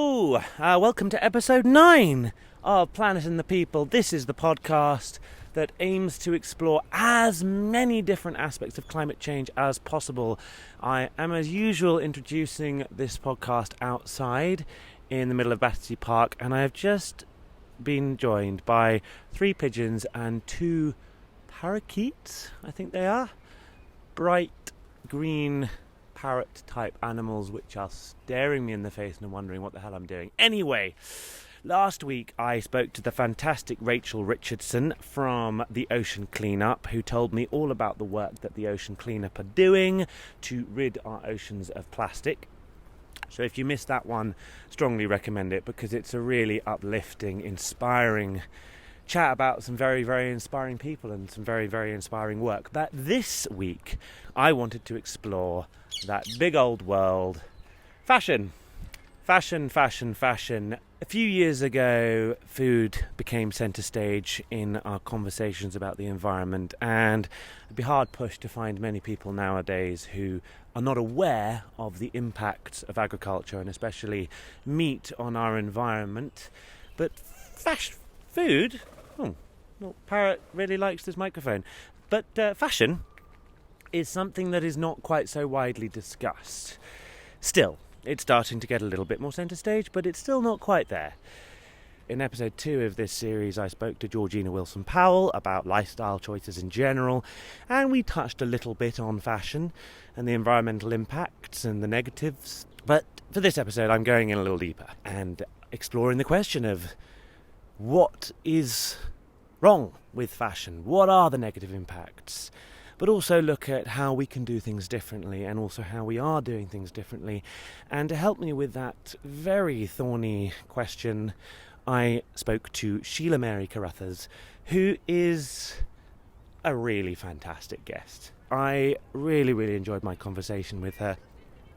Hello! Welcome to episode 9 of Planet and the People. This is the podcast that aims to explore as many different aspects of climate change as possible. I am, as usual, introducing this podcast outside in the middle of Battersea Park, and I have just been joined by 3 pigeons and 2 parakeets, I think they are. Bright green parrot type animals which are staring me in the face and wondering what the hell I'm doing. Anyway, last week I spoke to the fantastic Rachel Richardson from the Ocean Cleanup, who told me all about the work that the Ocean Cleanup are doing to rid our oceans of plastic. So if you missed that one, strongly recommend it, because it's a really uplifting, inspiring chat about some very, very inspiring people and some very, very inspiring work. But this week I wanted to explore that big old world, fashion. Fashion. A few years ago, food became centre stage in our conversations about the environment, and I'd be hard pushed to find many people nowadays who are not aware of the impacts of agriculture and especially meat on our environment. But food, Parrot really likes this microphone, but fashion is something that is not quite so widely discussed. Still, it's starting to get a little bit more centre stage, but it's still not quite there. In episode 2 of this series, I spoke to Georgina Wilson-Powell about lifestyle choices in general, and we touched a little bit on fashion and the environmental impacts and the negatives. But for this episode, I'm going in a little deeper and exploring the question of what is wrong with fashion, what are the negative impacts, but also look at how we can do things differently and also how we are doing things differently. And to help me with that very thorny question, I spoke to Sheila-Mary Carruthers, who is a really fantastic guest. I really enjoyed my conversation with her,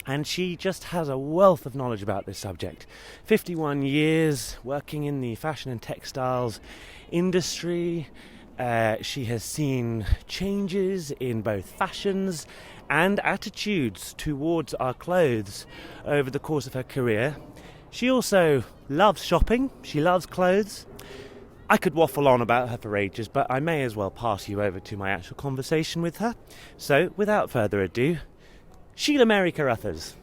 and she just has a wealth of knowledge about this subject. 51 years working in the fashion and textiles industry. She has seen changes in both fashions and attitudes towards our clothes over the course of her career. She also loves shopping. She loves clothes. I could waffle on about her for ages, but I may as well pass you over to my actual conversation with her. So, without further ado, Sheila-Mary Carruthers.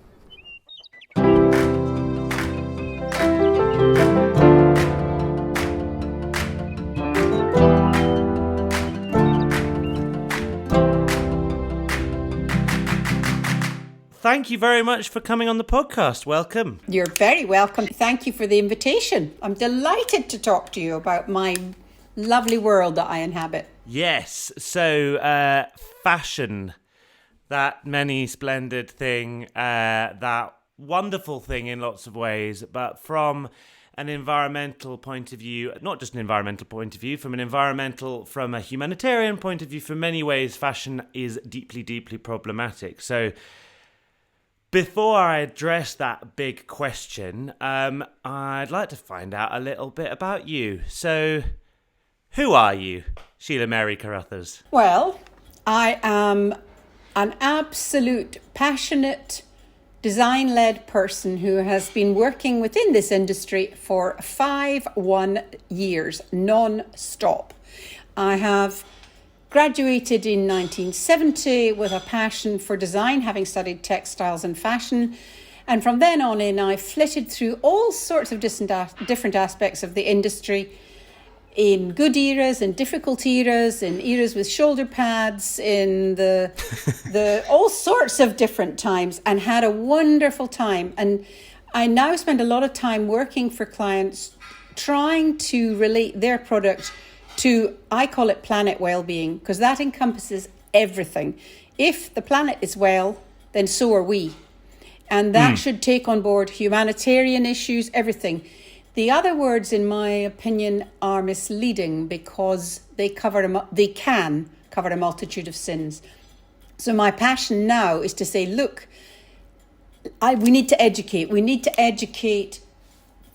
Thank you very much for coming on the podcast. Welcome. You're very welcome. Thank you for the invitation. I'm delighted to talk to you about my lovely world that I inhabit. Yes. So, fashion, that many splendid thing, that wonderful thing in lots of ways, but from an environmental point of view, not just an environmental point of view, from a humanitarian point of view, for many ways, fashion is deeply problematic. So, before I address that big question, I'd like to find out a little bit about you. So, who are you, Sheila-Mary Carruthers? Well, I am an absolute passionate, design-led person who has been working within this industry for 51 years, non-stop. I have graduated in 1970 with a passion for design, having studied textiles and fashion. And from then on in, I flitted through all sorts of different aspects of the industry, in good eras, in difficult eras, in eras with shoulder pads, in the all sorts of different times, and had a wonderful time. And I now spend a lot of time working for clients, trying to relate their product to, I call it planet well-being, because that encompasses everything. If the planet is well, then so are we. And that should take on board humanitarian issues, everything. The other words, in my opinion, are misleading because they can cover a multitude of sins. So my passion now is to say, look, we need to educate. We need to educate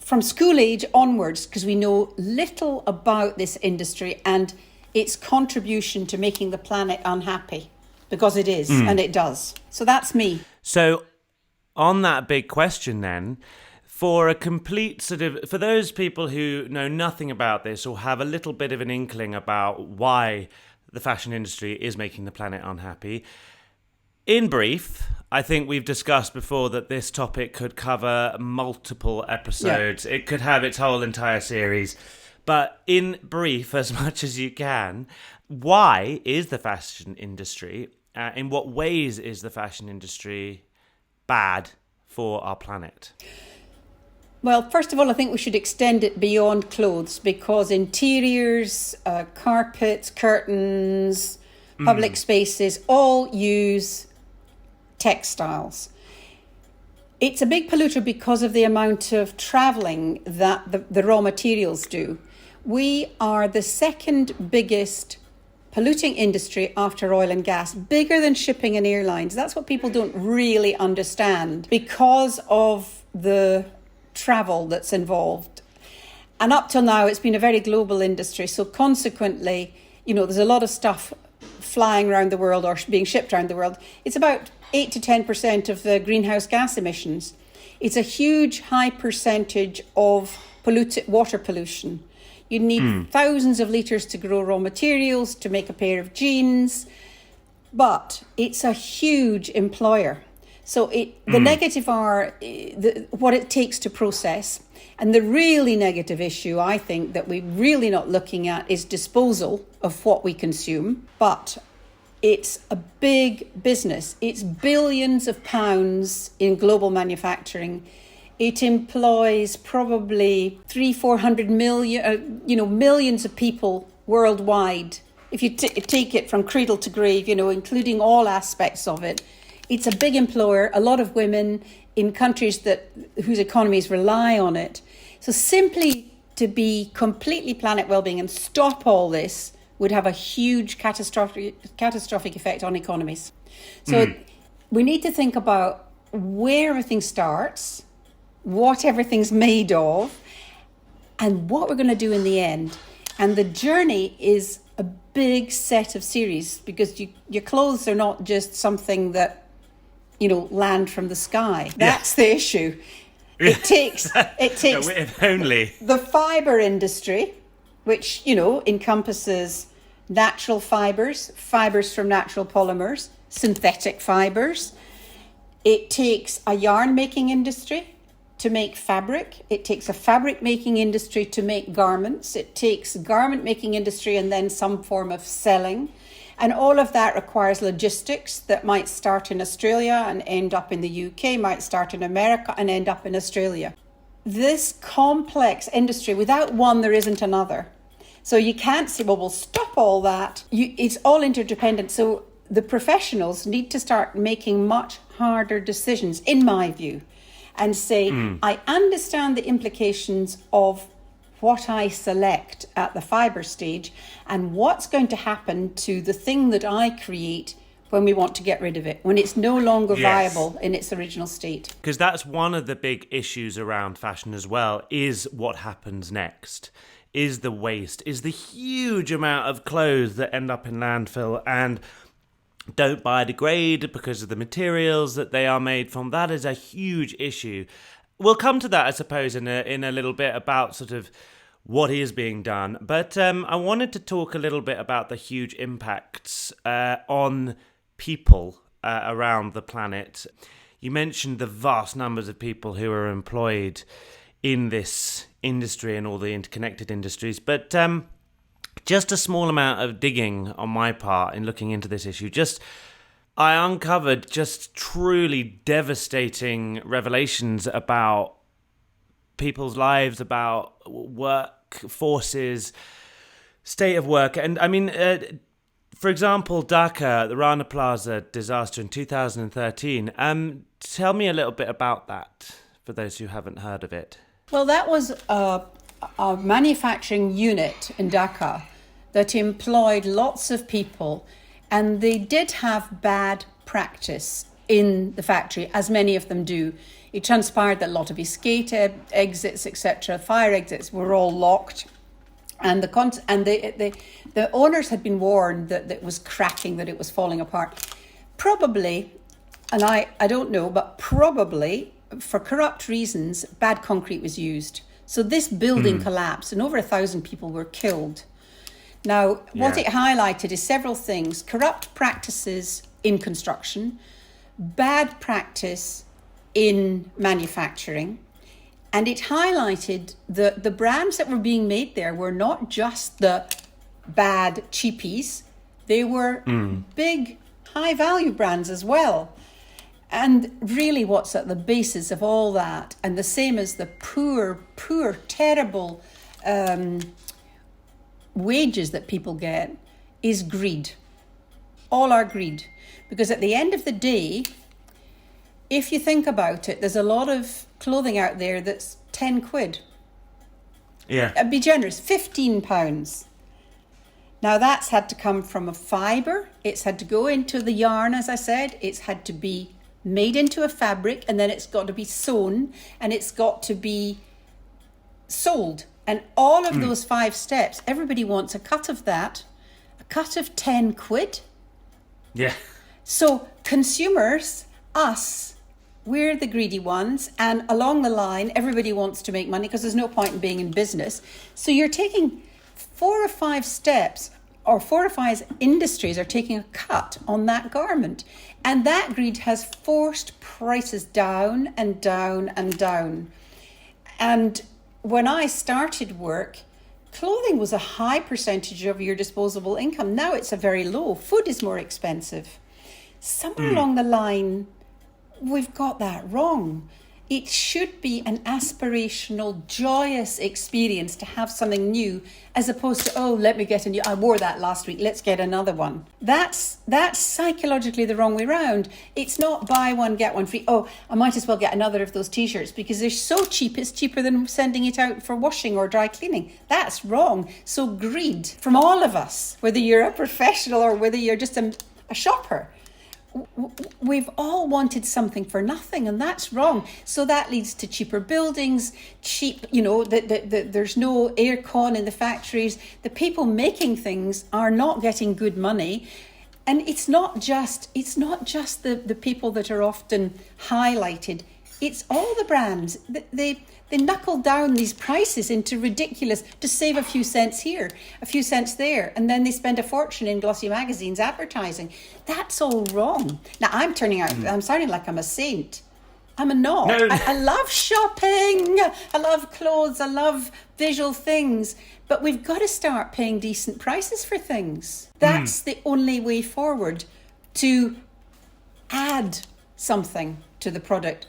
from school age onwards, because we know little about this industry and its contribution to making the planet unhappy, because it is, and it does. So that's me. So on that big question then, for a complete for those people who know nothing about this or have a little bit of an inkling about why the fashion industry is making the planet unhappy, in brief, I think we've discussed before that this topic could cover multiple episodes. Yeah. It could have its whole entire series. But in brief, as much as you can, why is the fashion industry, in what ways is the fashion industry bad for our planet? Well, first of all, I think we should extend it beyond clothes, because interiors, carpets, curtains, public spaces all use textiles. It's a big polluter because of the amount of travelling that the raw materials do. We are the second biggest polluting industry after oil and gas, bigger than shipping and airlines. That's what people don't really understand because of the travel that's involved. And up till now, it's been a very global industry. So consequently, there's a lot of stuff flying around the world or being shipped around the world. It's about 8 to 10% of the greenhouse gas emissions. It's a huge, high percentage of water pollution. You need thousands of litres to grow raw materials, to make a pair of jeans. But it's a huge employer. So the negative are what it takes to process. And the really negative issue, I think, that we're really not looking at is disposal of what we consume. But it's a big business. It's billions of pounds in global manufacturing. It employs probably 300-400 million, millions of people worldwide. If you take it from cradle to grave, including all aspects of it, it's a big employer. A lot of women in countries whose economies rely on it. So simply to be completely planet well-being and stop all this would have a huge catastrophic effect on economies. So we need to think about where everything starts, what everything's made of, and what we're going to do in the end. And the journey is a big set of series, because your clothes are not just something that, land from the sky. That's the issue. It takes if only the fibre industry, which, encompasses natural fibres from natural polymers, synthetic fibres. It takes a yarn making industry to make fabric. It takes a fabric making industry to make garments. It takes garment making industry and then some form of selling. And all of that requires logistics that might start in Australia and end up in the UK, might start in America and end up in Australia. This complex industry, without one, there isn't another. So you can't say, well, we'll stop all that. It's all interdependent. So the professionals need to start making much harder decisions, in my view, and say, I understand the implications of what I select at the fibre stage and what's going to happen to the thing that I create when we want to get rid of it, when it's no longer viable in its original state. Because that's one of the big issues around fashion as well, is what happens next, is the waste, is the huge amount of clothes that end up in landfill and don't biodegrade because of the materials that they are made from. That is a huge issue. We'll come to that, I suppose, in a little bit about sort of what is being done. But I wanted to talk a little bit about the huge impacts on people around the planet. You mentioned the vast numbers of people who are employed in this industry and all the interconnected industries. But just a small amount of digging on my part in looking into this issue. I uncovered just truly devastating revelations about people's lives, about work forces, state of work. And I mean, for example, Dhaka, the Rana Plaza disaster in 2013. Tell me a little bit about that for those who haven't heard of it. Well, that was a manufacturing unit in Dhaka that employed lots of people, and they did have bad practice in the factory, as many of them do. It transpired that a lot of escape exits, etc., fire exits were all locked, and the owners had been warned that it was cracking, that it was falling apart. Probably, and I don't know, but probably for corrupt reasons, bad concrete was used. So this building collapsed and over 1,000 people were killed. Now, what it highlighted is several things: corrupt practices in construction, bad practice in manufacturing, and it highlighted the brands that were being made there were not just the bad cheapies, they were big, high-value brands as well. And really what's at the basis of all that, and the same as the poor, terrible wages that people get, is greed. All our greed. Because at the end of the day, if you think about it, there's a lot of clothing out there that's 10 quid. Yeah. I'd be generous, £15. Now that's had to come from a fibre. It's had to go into the yarn, as I said. It's had to be made into a fabric, and then it's got to be sewn, and it's got to be sold. And all of those 5 steps, everybody wants a cut of that, a cut of 10 quid. Yeah. So consumers, us, we're the greedy ones. And along the line, everybody wants to make money because there's no point in being in business. So you're taking 4 or 5 steps, or 4 or 5 industries are taking a cut on that garment. And that greed has forced prices down and down and down. And when I started work, clothing was a high percentage of your disposable income. Now it's a very low. Food is more expensive. Somewhere along the line, we've got that wrong. It should be an aspirational, joyous experience to have something new, as opposed to, oh, let me get a new, I wore that last week, let's get another one. That's psychologically the wrong way round. It's not buy one, get one free. Oh, I might as well get another of those t-shirts because they're so cheap, it's cheaper than sending it out for washing or dry cleaning. That's wrong. So greed from all of us, whether you're a professional or whether you're just a shopper, we've all wanted something for nothing, and that's wrong. So that leads to cheaper buildings, there's no aircon in the factories. The people making things are not getting good money. And it's not just the people that are often highlighted. It's all the brands. They knuckle down these prices into ridiculous to save a few cents here, a few cents there, and then they spend a fortune in glossy magazines advertising. That's all wrong. Now I'm sounding like I'm a saint. I'm not. No. I love shopping. I love clothes. I love visual things. But we've got to start paying decent prices for things. That's the only way forward to add something to the product.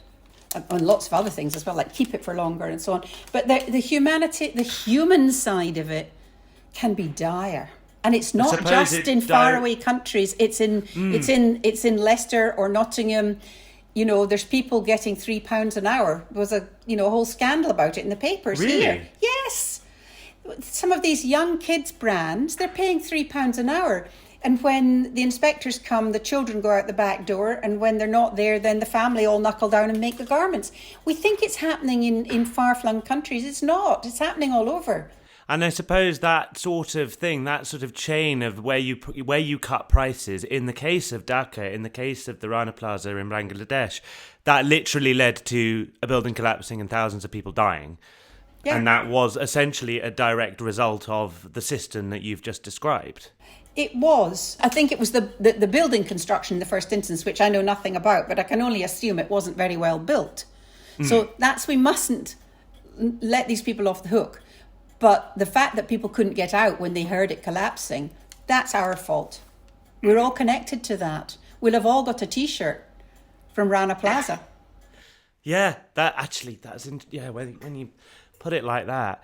And lots of other things as well, like keep it for longer and so on. But the human side of it can be dire. And it's not just in faraway countries. It's in Leicester or Nottingham. You know, there's people getting £3 an hour. There was a whole scandal about it in the papers. Really? Here. Yes. Some of these young kids brands, they're paying £3 an hour. And when the inspectors come, the children go out the back door. And when they're not there, then the family all knuckle down and make the garments. We think it's happening in far-flung countries. It's not. It's happening all over. And I suppose that sort of thing, that sort of chain of where you cut prices, in the case of Dhaka, in the case of the Rana Plaza in Bangladesh, that literally led to a building collapsing and thousands of people dying. Yeah. And that was essentially a direct result of the system that you've just described. It was. I think it was the building construction in the first instance, which I know nothing about, but I can only assume it wasn't very well built. So we mustn't let these people off the hook. But the fact that people couldn't get out when they heard it collapsing, that's our fault. We're all connected to that. We'll have all got a T-shirt from Rana Plaza. Yeah, when you put it like that.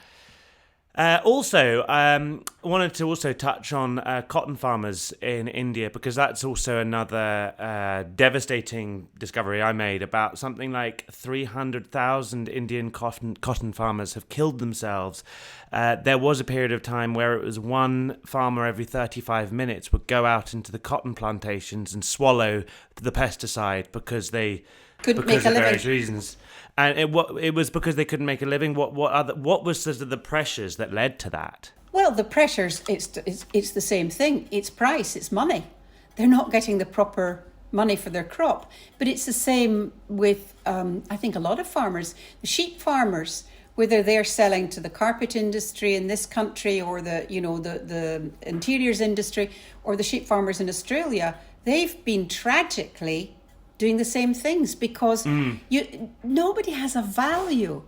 Also, wanted to also touch on cotton farmers in India, because that's also another devastating discovery I made about something like 300,000 Indian cotton farmers have killed themselves. There was a period of time where it was one farmer every 35 minutes would go out into the cotton plantations and swallow the pesticide because they couldn't make a living. Various reasons. And it was because they couldn't make a living. What was sort of the pressures that led to that? Well, the pressures, it's the same thing. It's price, it's money. They're not getting the proper money for their crop. But it's the same with, I think, a lot of farmers. The sheep farmers, whether they're selling to the carpet industry in this country or the interiors industry or the sheep farmers in Australia, they've been tragically doing the same things because nobody has a value.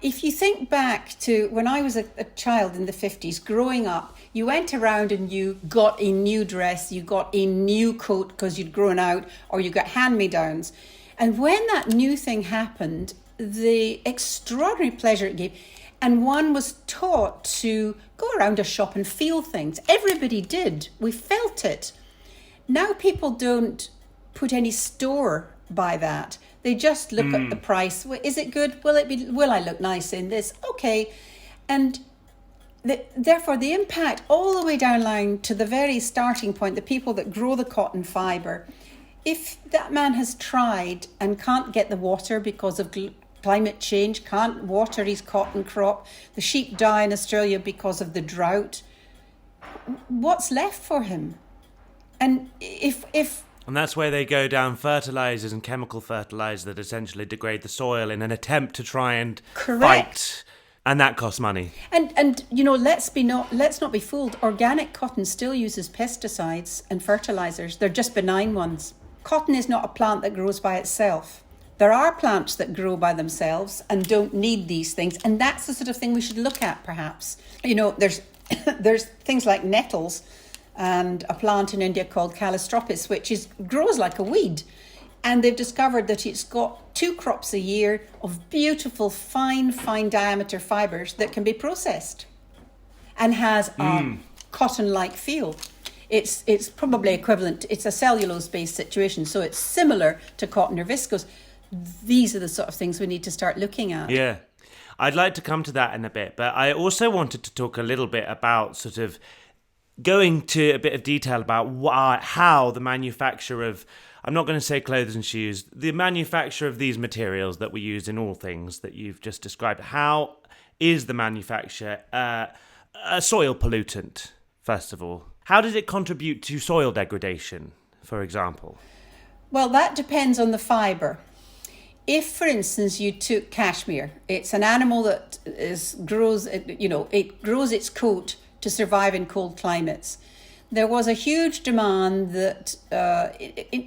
If you think back to when I was a child in the 50s, growing up, you went around and you got a new dress, you got a new coat because you'd grown out, or you got hand-me-downs. And when that new thing happened, the extraordinary pleasure it gave, and one was taught to go around a shop and feel things. Everybody did. We felt it. Now people don't put any store by that. They just look at the price. Is it good? Will I look nice in this? Okay. And therefore the impact all the way down line to the very starting point, the people that grow the cotton fibre, if that man has tried and can't get the water because of climate change, can't water his cotton crop, the sheep die in Australia because of the drought, what's left for him? And And that's where they go down fertilizers and chemical fertilizers that essentially degrade the soil in an attempt to try and fight. And that costs money. And let's not be fooled. Organic cotton still uses pesticides and fertilizers. They're just benign ones. Cotton is not a plant that grows by itself. There are plants that grow by themselves and don't need these things. And that's the sort of thing we should look at, perhaps. There's things like nettles and a plant in India called Calistropis, which grows like a weed. And they've discovered that it's got 2 crops a year of beautiful, fine diameter fibres that can be processed and has a cotton-like feel. It's probably equivalent. It's a cellulose-based situation, so it's similar to cotton or viscose. These are the sort of things we need to start looking at. Yeah. I'd like to come to that in a bit, but I also wanted to talk a little bit about sort of going to a bit of detail about how the manufacture of, I'm not going to say clothes and shoes, the manufacture of these materials that we use in all things that you've just described, how is the manufacture a soil pollutant, first of all? How does it contribute to soil degradation, for example? Well, that depends on the fibre. If, for instance, you took cashmere, it's an animal that grows its coat to survive in cold climates. There was a huge demand that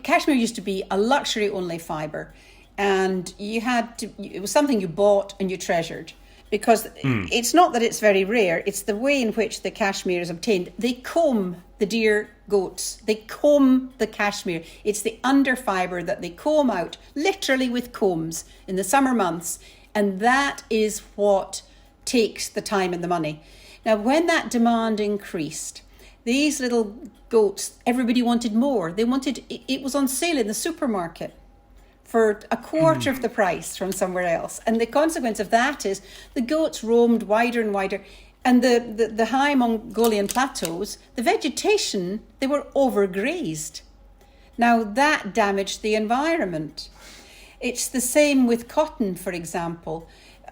cashmere used to be a luxury-only fibre, and it was something you bought and you treasured, because it's not that it's very rare, it's the way in which the cashmere is obtained. They comb the deer goats, they comb the cashmere. It's the under fibre that they comb out, literally with combs in the summer months, and that is what takes the time and the money. Now, when that demand increased, these little goats, everybody wanted more. It was on sale in the supermarket for a quarter of the price from somewhere else. And the consequence of that is the goats roamed wider and wider. And the high Mongolian plateaus, the vegetation, they were overgrazed. Now, that damaged the environment. It's the same with cotton, for example.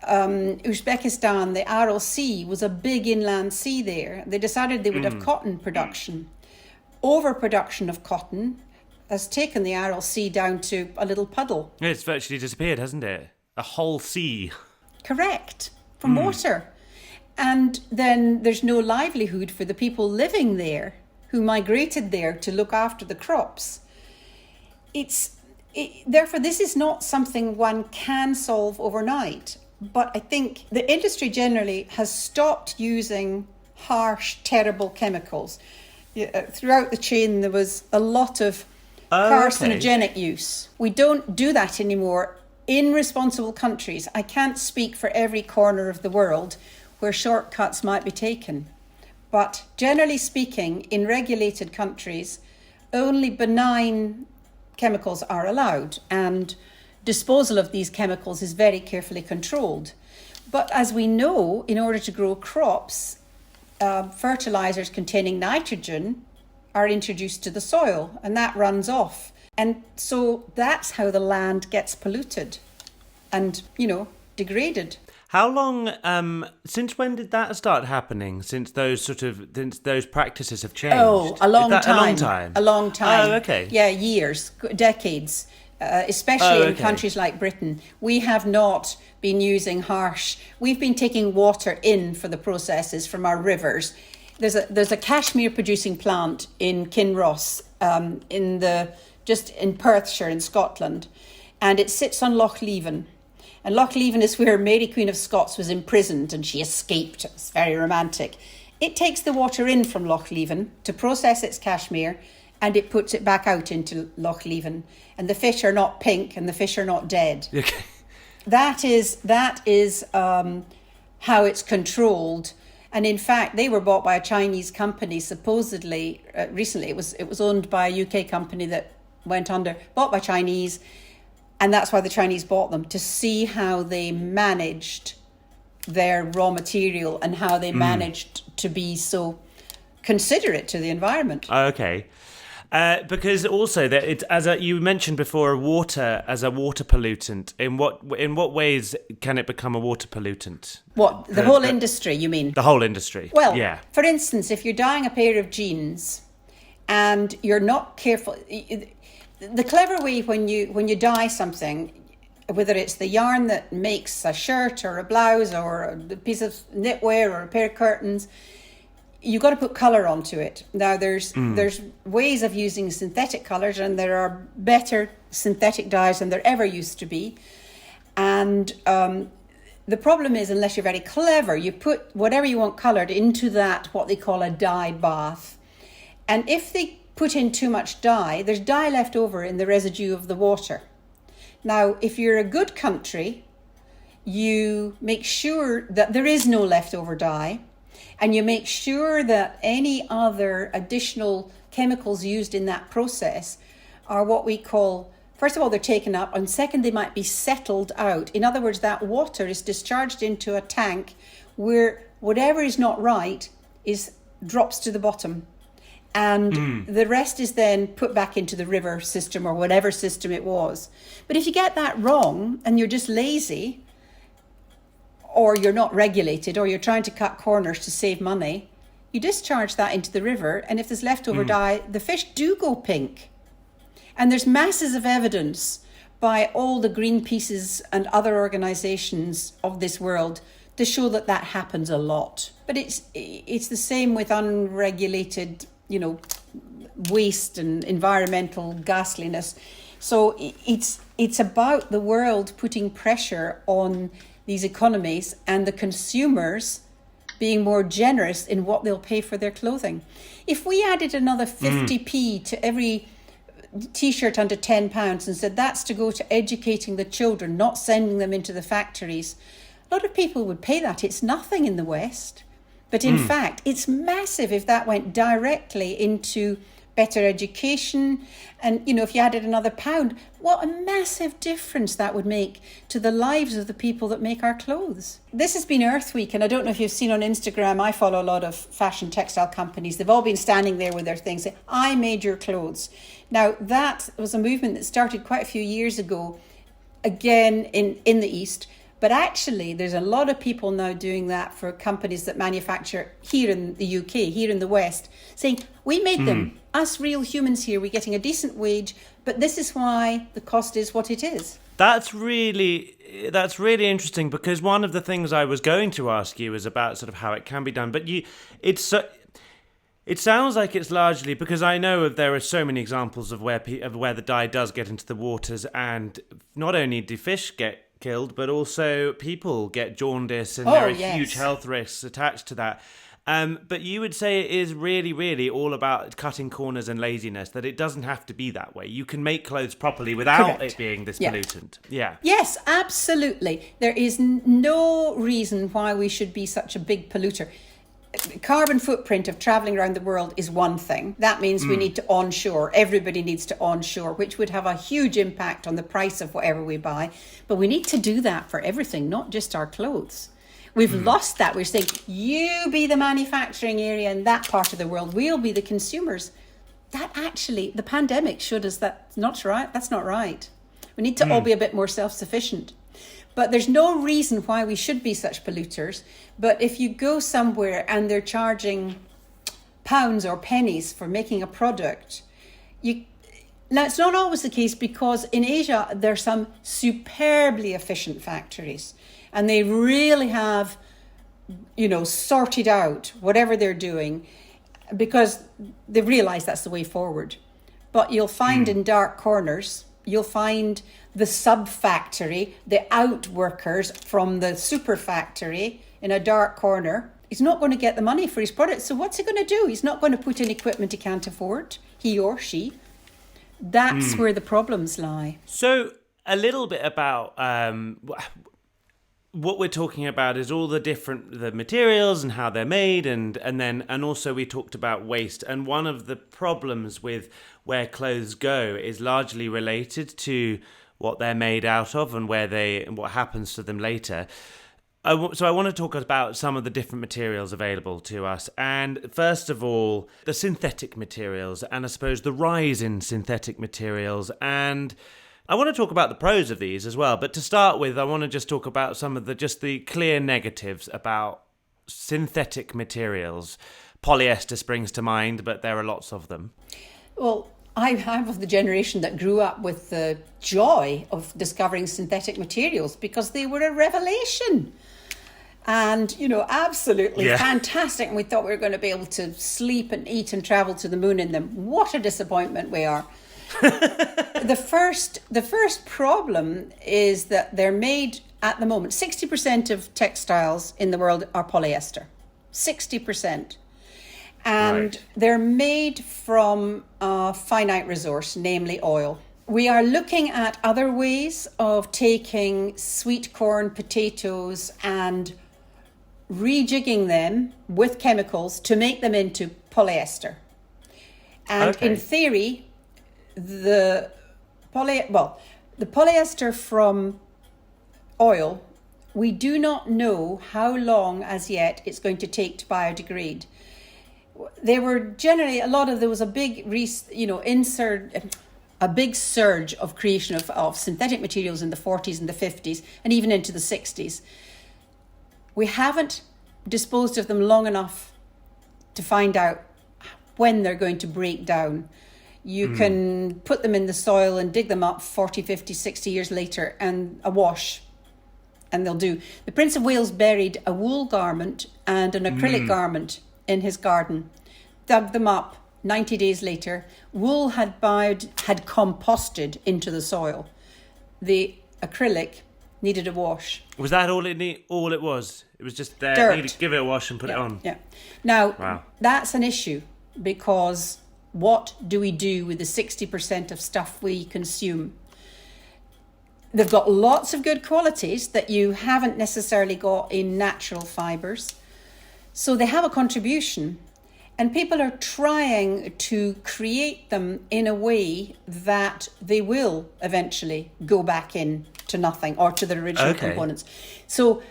Uzbekistan, the Aral Sea, was a big inland sea there. They decided they would have cotton production. Overproduction of cotton has taken the Aral Sea down to a little puddle. It's virtually disappeared, hasn't it? A whole sea. Correct, from water. And then there's no livelihood for the people living there who migrated there to look after the crops. Therefore, this is not something one can solve overnight. But I think the industry generally has stopped using harsh, terrible chemicals. Throughout the chain, there was a lot of carcinogenic use. We don't do that anymore in responsible countries. I can't speak for every corner of the world where shortcuts might be taken. But generally speaking, in regulated countries, only benign chemicals are allowed, and disposal of these chemicals is very carefully controlled. But as we know, in order to grow crops, fertilizers containing nitrogen are introduced to the soil, and that runs off. And so that's how the land gets polluted and, degraded. How long, since when did that start happening? Since those practices have changed? Oh, a long time. A long time? A long time. Oh, okay. Yeah, years, decades, especially in countries like Britain. We have not been using we've been taking water in for the processes from our rivers. There's a cashmere producing plant in Kinross, just in Perthshire in Scotland, and it sits on Loch Leven. And Loch Leven is where Mary Queen of Scots was imprisoned and she escaped. It's very romantic. It takes the water in from Loch Leven to process its cashmere, and it puts it back out into Loch Leven. And the fish are not pink and the fish are not dead. Okay. That is how it's controlled. And in fact, they were bought by a Chinese company, supposedly, recently. It was owned by a UK company that went under, bought by Chinese. And that's why the Chinese bought them, to see how they managed their raw material and how they managed to be so considerate to the environment. Okay. Because also you mentioned before, water as a water pollutant. In what ways can it become a water pollutant? What, the whole industry, you mean? The whole industry. Well, yeah. For instance, if you're dyeing a pair of jeans and you're not careful, the clever way when you dye something, whether it's the yarn that makes a shirt or a blouse or a piece of knitwear or a pair of curtains, you've got to put colour onto it. Now, there's ways of using synthetic colours, and there are better synthetic dyes than there ever used to be. And the problem is, unless you're very clever, you put whatever you want coloured into that, what they call a dye bath. And if they put in too much dye, there's dye left over in the residue of the water. Now, if you're a good country, you make sure that there is no leftover dye, and you make sure that any other additional chemicals used in that process are what we call, first of all, they're taken up, and second, they might be settled out. In other words, that water is discharged into a tank where whatever is not right drops to the bottom. And the rest is then put back into the river system or whatever system it was. But if you get that wrong and you're just lazy, or you're not regulated, or you're trying to cut corners to save money, you discharge that into the river, and if there's leftover dye, the fish do go pink. And there's masses of evidence by all the Greenpeaces and other organisations of this world to show that happens a lot. But it's the same with unregulated, waste and environmental ghastliness. So it's about the world putting pressure on these economies and the consumers being more generous in what they'll pay for their clothing. If we added another 50p to every T-shirt under £10 and said that's to go to educating the children, not sending them into the factories, a lot of people would pay that. It's nothing in the West. But in fact, it's massive if that went directly into better education. And, if you added another £1, what a massive difference that would make to the lives of the people that make our clothes. This has been Earth Week, and I don't know if you've seen on Instagram, I follow a lot of fashion textile companies. They've all been standing there with their things saying, I made your clothes. Now, that was a movement that started quite a few years ago, again, in the East. But actually, there's a lot of people now doing that for companies that manufacture here in the UK, here in the West, saying, we made them. Us real humans here, we're getting a decent wage, but this is why the cost is what it is. That's really interesting, because one of the things I was going to ask you is about sort of how it can be done. But it sounds like it's largely because I know there are so many examples of where the dye does get into the waters, and not only do fish get killed, but also people get jaundice, and there are huge health risks attached to that. But you would say it is really, really all about cutting corners and laziness, that it doesn't have to be that way. You can make clothes properly without it being this pollutant. Yeah. Yes, absolutely. There is no reason why we should be such a big polluter. Carbon footprint of travelling around the world is one thing. That means we need to onshore. Everybody needs to onshore, which would have a huge impact on the price of whatever we buy. But we need to do that for everything, not just our clothes. We've lost that. We're saying, you be the manufacturing area in that part of the world. We'll be the consumers. That actually, the pandemic showed us that's not right. That's not right. We need to all be a bit more self-sufficient. But there's no reason why we should be such polluters. But if you go somewhere and they're charging pounds or pennies for making a product, now it's not always the case, because in Asia there's some superbly efficient factories and they really have, sorted out whatever they're doing, because they realize that's the way forward. But you'll find in dark corners, you'll find the sub-factory, the out-workers from the super factory in a dark corner. He's not going to get the money for his product. So what's he going to do? He's not going to put in equipment he can't afford, he or she. That's where the problems lie. So a little bit about what we're talking about is all the materials and how they're made, and also we talked about waste. And one of the problems with where clothes go is largely related to what they're made out of and what happens to them later. So I want to talk about some of the different materials available to us. And first of all, the synthetic materials, and I suppose the rise in synthetic materials. And I want to talk about the pros of these as well. But to start with, I want to just talk about some of the clear negatives about synthetic materials. Polyester springs to mind, but there are lots of them. Well, I'm of the generation that grew up with the joy of discovering synthetic materials, because they were a revelation. And, absolutely fantastic. And we thought we were going to be able to sleep and eat and travel to the moon in them. What a disappointment we are. The first problem is that they're made at the moment. 60% of textiles in the world are polyester. 60%. And they're made from a finite resource, namely oil. We are looking at other ways of taking sweet corn, potatoes, and rejigging them with chemicals to make them into polyester. And in theory, the polyester from oil, we do not know how long as yet it's going to take to biodegrade. There were generally there was a big a big surge of creation of synthetic materials in the 40s and the 50s and even into the 60s. We haven't disposed of them long enough to find out when they're going to break down. You can put them in the soil and dig them up 40, 50, 60 years later and awash, and they'll do. The Prince of Wales buried a wool garment and an acrylic garment in his garden, dug them up. 90 days later, wool had composted into the soil. The acrylic needed a wash. Was that all it was? It was just there. Dirt. Needed to give it a wash and put it on. Yeah. Now, that's an issue, because what do we do with the 60% of stuff we consume? They've got lots of good qualities that you haven't necessarily got in natural fibres. So they have a contribution. And people are trying to create them in a way that they will eventually go back in to nothing, or to the original components. So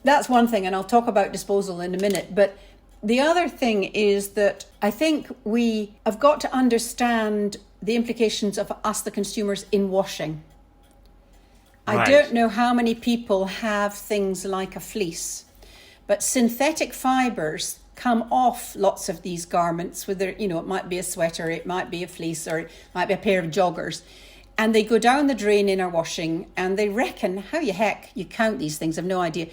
that's one thing, and I'll talk about disposal in a minute. But the other thing is that I think we have got to understand the implications of us, the consumers, in washing. I don't know how many people have things like a fleece, but synthetic fibres come off lots of these garments, whether, it might be a sweater, it might be a fleece, or it might be a pair of joggers. And they go down the drain in our washing, and they reckon, how the heck you count these things, I've no idea,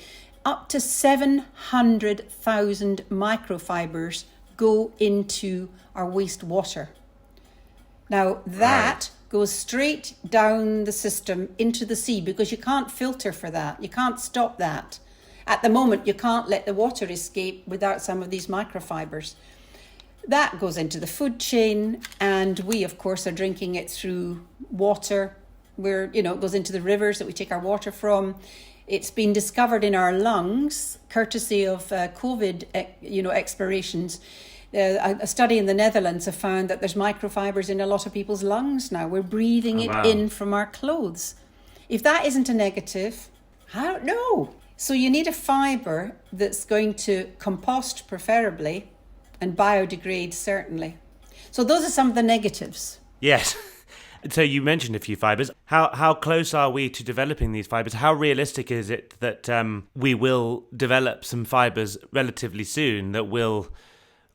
up to 700,000 microfibers go into our wastewater. Now that goes straight down the system into the sea, because you can't filter for that. You can't stop that. At the moment, you can't let the water escape without some of these microfibers. That goes into the food chain, and we, of course, are drinking it through water, where, it goes into the rivers that we take our water from. It's been discovered in our lungs, courtesy of COVID, explorations. A study in the Netherlands have found that there's microfibers in a lot of people's lungs now. We're breathing it in from our clothes. If that isn't a negative, I don't know. So you need a fibre that's going to compost preferably and biodegrade certainly. So those are some of the negatives. Yes. So you mentioned a few fibres. How close are we to developing these fibres? How realistic is it that we will develop some fibres relatively soon that will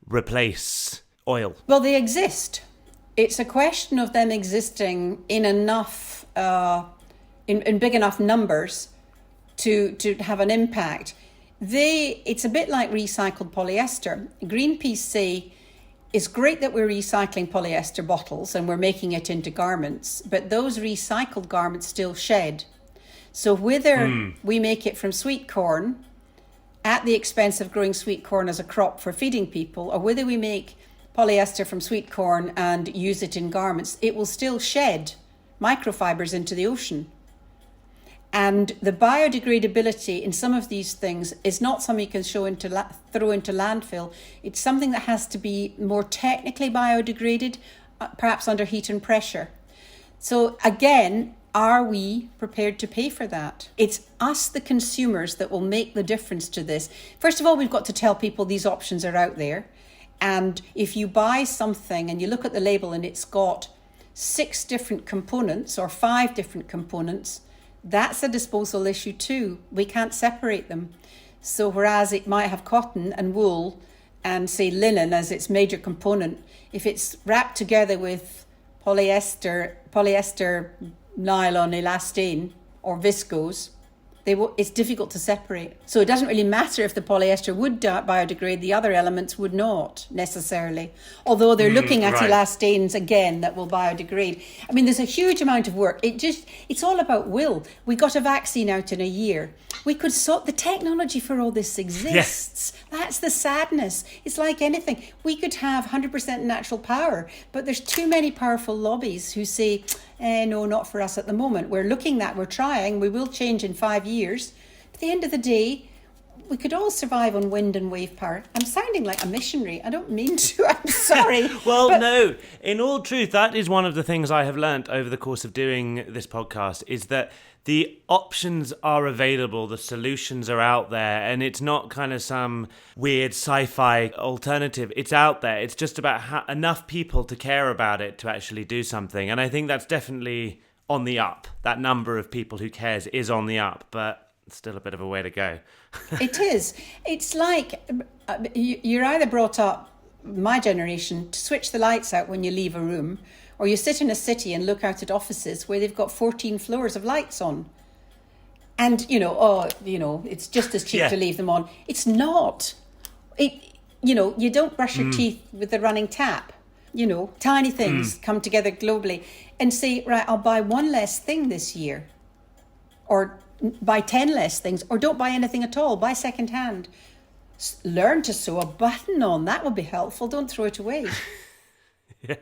replace oil? Well, they exist. It's a question of them existing in enough, in big enough numbers to have an impact. It's a bit like recycled polyester. Greenpeace say it's great that we're recycling polyester bottles and we're making it into garments, but those recycled garments still shed. So whether we make it from sweet corn at the expense of growing sweet corn as a crop for feeding people, or whether we make polyester from sweet corn and use it in garments, it will still shed microfibers into the ocean. And the biodegradability in some of these things is not something you can throw into landfill. It's something that has to be more technically biodegraded, perhaps under heat and pressure. So again, are we prepared to pay for that? It's us, the consumers, that will make the difference to this. First of all, we've got to tell people these options are out there. And if you buy something and you look at the label and it's got 6 different components or 5 different components, that's a disposal issue too. We can't separate them. So whereas it might have cotton and wool and say linen as its major component, if it's wrapped together with polyester, nylon, elastane or viscose, it's difficult to separate. So it doesn't really matter if the polyester would biodegrade, the other elements would not necessarily. Although they're looking at elastanes again that will biodegrade. I mean, there's a huge amount of work. It's all about will. We got a vaccine out in a year. We could sort the technology for all this exists. Yeah. That's the sadness. It's like anything. We could have 100% natural power, but there's too many powerful lobbies who say, no, not for us at the moment. We're looking at, we're trying, we will change in 5 years. But at the end of the day, we could all survive on wind and wave power. I'm sounding like a missionary. I don't mean to. I'm sorry. No. In all truth, that is one of the things I have learnt over the course of doing this podcast, is that the options are available, the solutions are out there, and it's not kind of some weird sci-fi alternative. It's out there. It's just about enough people to care about it to actually do something. And I think that's definitely on the up. That number of people who cares is on the up, but still a bit of a way to go. It is. It's like you're either brought up, my generation, to switch the lights out when you leave a room, or you sit in a city and look out at offices where they've got 14 floors of lights on. And, it's just as cheap to leave them on. It's not. You don't brush your teeth with the running tap. Tiny things come together globally and say, right, I'll buy one less thing this year, or buy 10 less things, or don't buy anything at all, buy secondhand. Learn to sew a button on. That would be helpful. Don't throw it away. Yeah.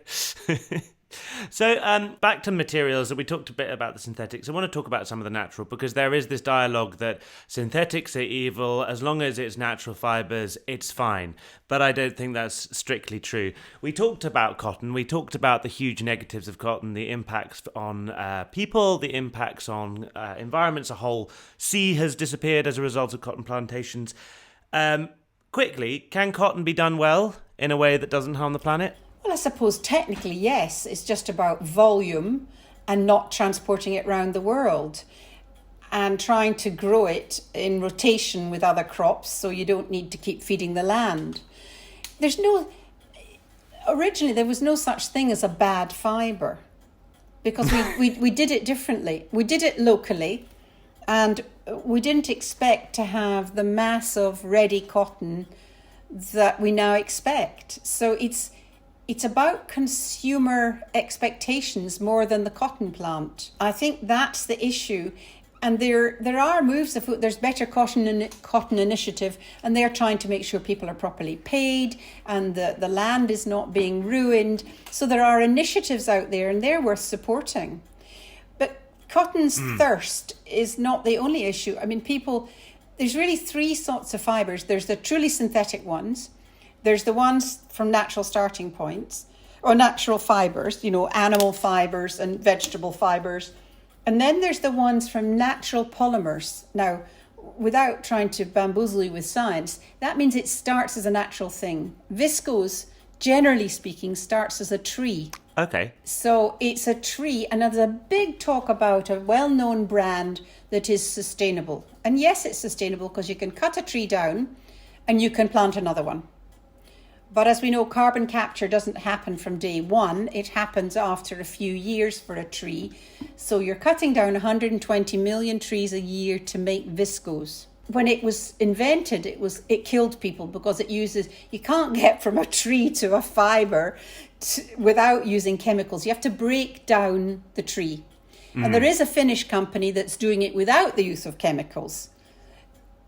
So back to materials. We talked a bit about the synthetics. I want to talk about some of the natural, because there is this dialogue that synthetics are evil. As long as it's natural fibres, it's fine. But I don't think that's strictly true. We talked about cotton. We talked about the huge negatives of cotton, the impacts on people, the impacts on environments. A whole sea has disappeared as a result of cotton plantations. Quickly, can cotton be done well in a way that doesn't harm the planet? Well, I suppose technically, yes. It's just about volume and not transporting it around the world and trying to grow it in rotation with other crops so you don't need to keep feeding the land. Originally, there was no such thing as a bad fibre, because we did it differently. We did it locally, and we didn't expect to have the mass of ready cotton that we now expect. So it's about consumer expectations more than the cotton plant. I think that's the issue. And there are moves afoot. There's Better Cotton Initiative, and they're trying to make sure people are properly paid and the land is not being ruined. So there are initiatives out there, and they're worth supporting. But cotton's thirst is not the only issue. I mean, there's really 3 sorts of fibres. There's the truly synthetic ones. There's the ones from natural starting points, or natural fibres, animal fibres and vegetable fibres. And then there's the ones from natural polymers. Now, without trying to bamboozle you with science, that means it starts as a natural thing. Viscose, generally speaking, starts as a tree. Okay. So it's a tree, and there's a big talk about a well-known brand that is sustainable. And yes, it's sustainable because you can cut a tree down and you can plant another one. But as we know, carbon capture doesn't happen from day one. It happens after a few years for a tree. So you're cutting down 120 million trees a year to make viscose. When it was invented, it killed people because you can't get from a tree to a fibre without using chemicals. You have to break down the tree. And there is a Finnish company that's doing it without the use of chemicals.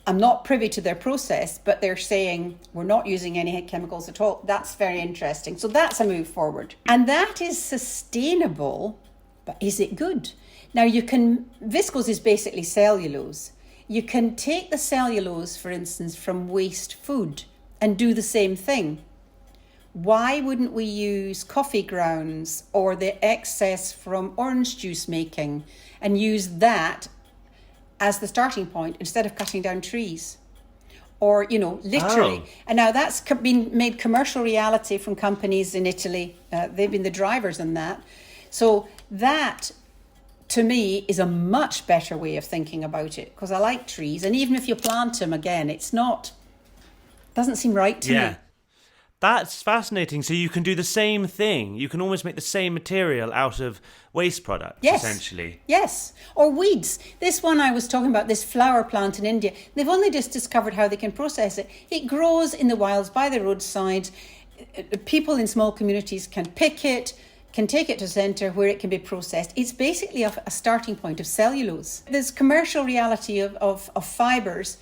I'm not privy to their process, but they're saying we're not using any chemicals at all. That's very interesting. So that's a move forward. And that is sustainable, but is it good? Now viscose is basically cellulose. You can take the cellulose, for instance, from waste food and do the same thing. Why wouldn't we use coffee grounds or the excess from orange juice making and use that as the starting point instead of cutting down trees? Or, literally. Oh. And now that's been made commercial reality from companies in Italy. They've been the drivers in that. So that, to me, is a much better way of thinking about it, because I like trees. And even if you plant them again, doesn't seem right to me. That's fascinating. So you can do the same thing. You can almost make the same material out of waste products, essentially. Yes. Or weeds. This one I was talking about, this flower plant in India, they've only just discovered how they can process it. It grows in the wilds by the roadside. People in small communities can pick it, can take it to centre where it can be processed. It's basically a starting point of cellulose. There's commercial reality of fibres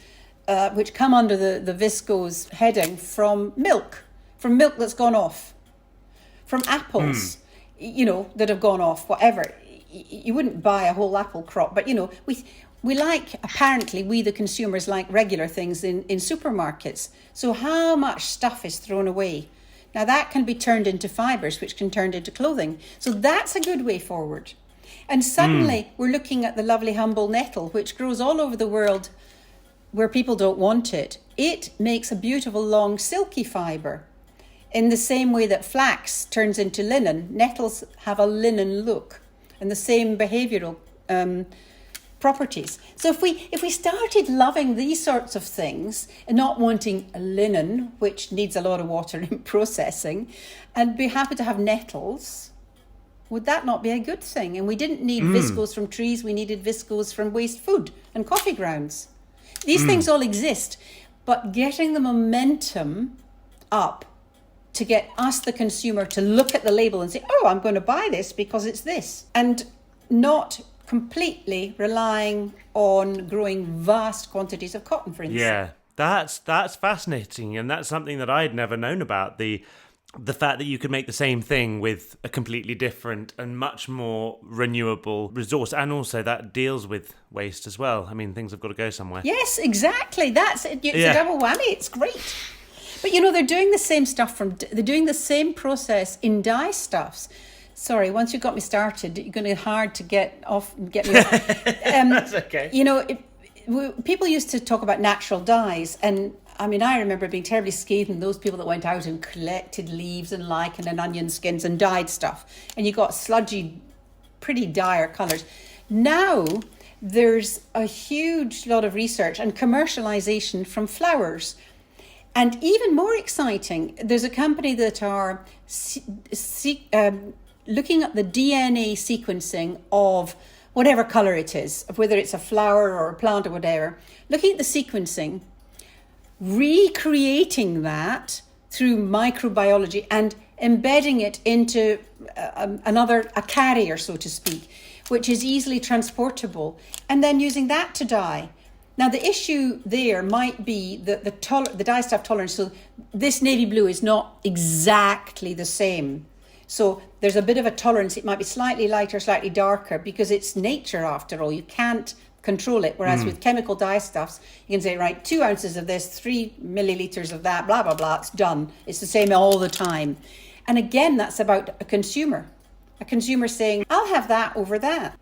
which come under the viscose heading from milk that's gone off, from apples, that have gone off, whatever. You wouldn't buy a whole apple crop, but, we the consumers like regular things in supermarkets. So how much stuff is thrown away? Now that can be turned into fibres, which can turn into clothing. So that's a good way forward. And suddenly we're looking at the lovely humble nettle, which grows all over the world where people don't want it. It makes a beautiful long silky fibre. In the same way that flax turns into linen, nettles have a linen look and the same behavioural properties. So if we started loving these sorts of things and not wanting linen, which needs a lot of water in processing, and be happy to have nettles, would that not be a good thing? And we didn't need viscose from trees, we needed viscose from waste food and coffee grounds. These things all exist, but getting the momentum up to get us, the consumer, to look at the label and say, oh, I'm going to buy this because it's this, and not completely relying on growing vast quantities of cotton, for instance. Yeah, that's fascinating, and that's something that I'd never known about, the fact that you could make the same thing with a completely different and much more renewable resource, and also that deals with waste as well. I mean, things have got to go somewhere. Yes, exactly. It's a double whammy. It's great. But they're doing the same stuff they're doing the same process in dye stuffs. Sorry, once you got me started, you're going to be hard to get me off. That's okay. People used to talk about natural dyes, and I mean, I remember being terribly scathing those people that went out and collected leaves and lichen and onion skins and dyed stuff, and you got sludgy, pretty dire colours. Now there's a huge lot of research and commercialisation from flowers. And even more exciting, there's a company that are looking at the DNA sequencing of whatever colour it is, whether it's a flower or a plant or whatever, looking at the sequencing, recreating that through microbiology and embedding it into a carrier, so to speak, which is easily transportable, and then using that to dye. Now, the issue there might be that the dye stuff tolerance. So this navy blue is not exactly the same. So there's a bit of a tolerance. It might be slightly lighter, slightly darker, because it's nature after all. You can't control it. Whereas with chemical dye stuffs, you can say, right, 2 ounces of this, 3 millilitres of that, blah, blah, blah, it's done. It's the same all the time. And again, that's about a consumer saying, I'll have that over that.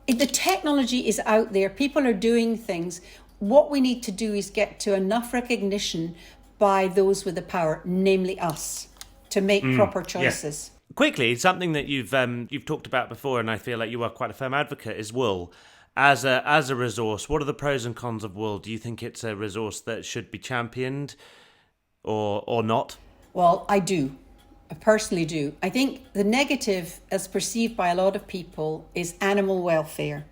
The technology is out there. People are doing things. What we need to do is get to enough recognition by those with the power, namely us, to make proper choices. Yeah. Quickly, something that you've talked about before, and I feel like you are quite a firm advocate, is wool as a resource. What are the pros and cons of wool? Do you think it's a resource that should be championed, or not? Well, I do. I personally do. I think the negative, as perceived by a lot of people, is animal welfare,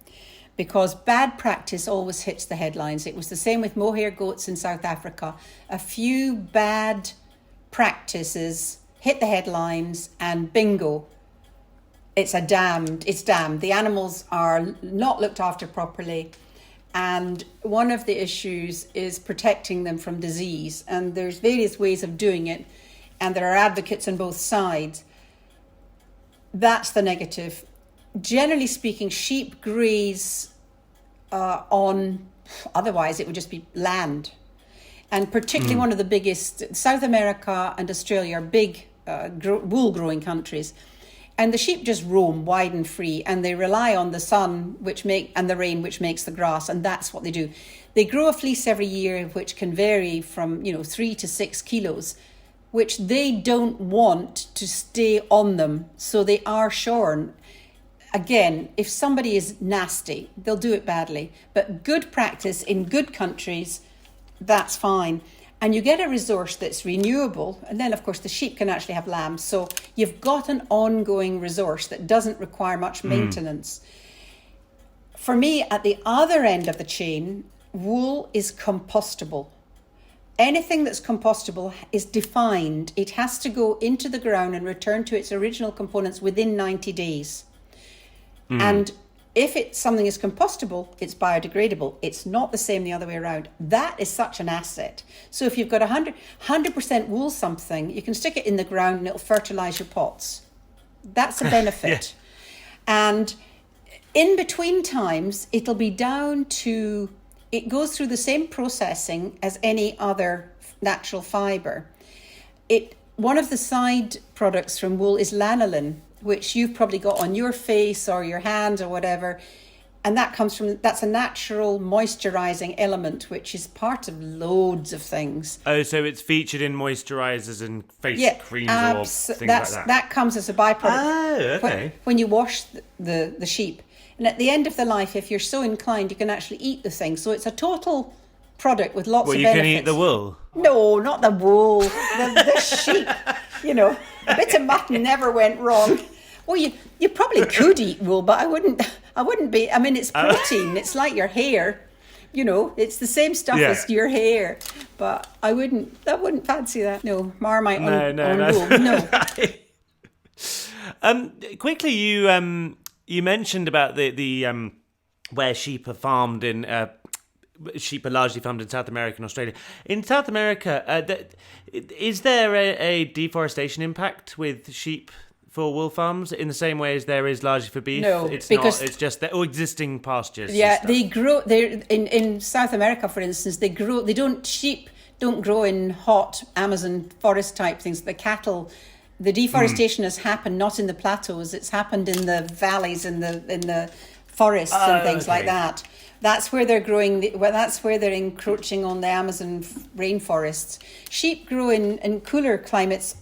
because bad practice always hits the headlines. It was the same with mohair goats in South Africa. A few bad practices hit the headlines and bingo, it's damned. The animals are not looked after properly. And one of the issues is protecting them from disease. And there's various ways of doing it. And there are advocates on both sides. That's the negative. Generally speaking, sheep graze on, otherwise it would just be land. And particularly one of the biggest, South America and Australia are big wool growing countries. And the sheep just roam wide and free, and they rely on the sun and the rain, which makes the grass, and that's what they do. They grow a fleece every year, which can vary from 3 to 6 kilos, which they don't want to stay on them, so they are shorn. Again, if somebody is nasty, they'll do it badly. But good practice in good countries, that's fine. And you get a resource that's renewable. And then, of course, the sheep can actually have lambs. So you've got an ongoing resource that doesn't require much maintenance. For me, at the other end of the chain, wool is compostable. Anything that's compostable is defined. It has to go into the ground and return to its original components within 90 days. And if something is compostable, it's biodegradable. It's not the same the other way around. That is such an asset. So if you've got 100% wool something, you can stick it in the ground and it'll fertilize your pots. That's a benefit. And in between times, it'll be down to, it goes through the same processing as any other natural fiber. One of the side products from wool is lanolin, which you've probably got on your face or your hand or whatever. And that's a natural moisturizing element, which is part of loads of things. Oh, so it's featured in moisturizers and face creams or things like that. That comes as a byproduct. Oh, okay. When you wash the sheep. And at the end of the life, if you're so inclined, you can actually eat the thing. So it's a total product with lots of benefits. Well, you can eat the wool? No, not the wool. The sheep. A bit of mutton never went wrong. Well, you probably could eat wool, but I wouldn't be. I mean, it's protein. It's like your hair. It's the same stuff as your hair. But I wouldn't fancy that. No, Marmite on wool. No. Quickly, you mentioned about the where sheep are farmed in. Sheep are largely farmed in South America and Australia. In South America, is there a deforestation impact with sheep for wool farms in the same way as there is largely for beef? No, it's just the existing pastures. Yeah, they grow. They in South America, for instance, they grow. Sheep don't grow in hot Amazon forest type things. The cattle. The deforestation has happened not in the plateaus. It's happened in the valleys, in the forests and things like that. That's where they're growing. That's where they're encroaching on the Amazon rainforests. Sheep grow in cooler climates,